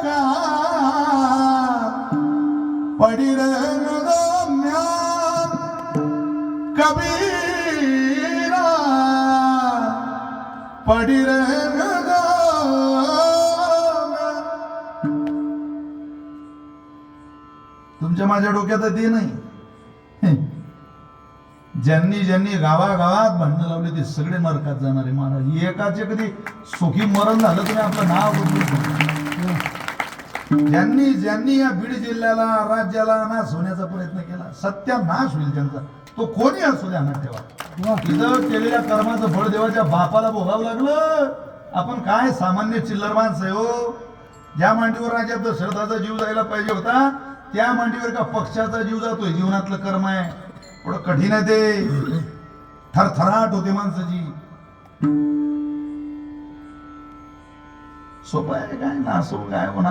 का पड़ी रहने दो म्यान कबीरा पड़ी रहने दो म्यान. तुमच्या माझ्या डोक्यात ते नाही. ज्यांनी ज्यांनी गावागावात भांडणं लावले ते सगळे नरकात जाणारे महाराज. एकाचे कधी सुखी मरण झालं तुम्ही आपलं नाव बदलू. ज्यांनी ज्यांनी या बीड जिल्ह्याला राज्याला नाश होण्याचा प्रयत्न केला सत्यानाश होईल त्यांचा. तो कोणी असू द्या ना ठेवा. इथं केलेल्या कर्माचं फळ देवाच्या बापाला भोगावं लागलं. आपण काय सामान्य चिल्लर माणसं आहे हो. ज्या मांडीवर राजा दशरथाचा जीव जायला पाहिजे होता त्या मांडीवर का पक्षाचा जीव जातोय. जीवनातलं कर्म आहे थोडं कठीण आहे ते. थरथराट होते माणसाची. सोपं आहे काय नासू काय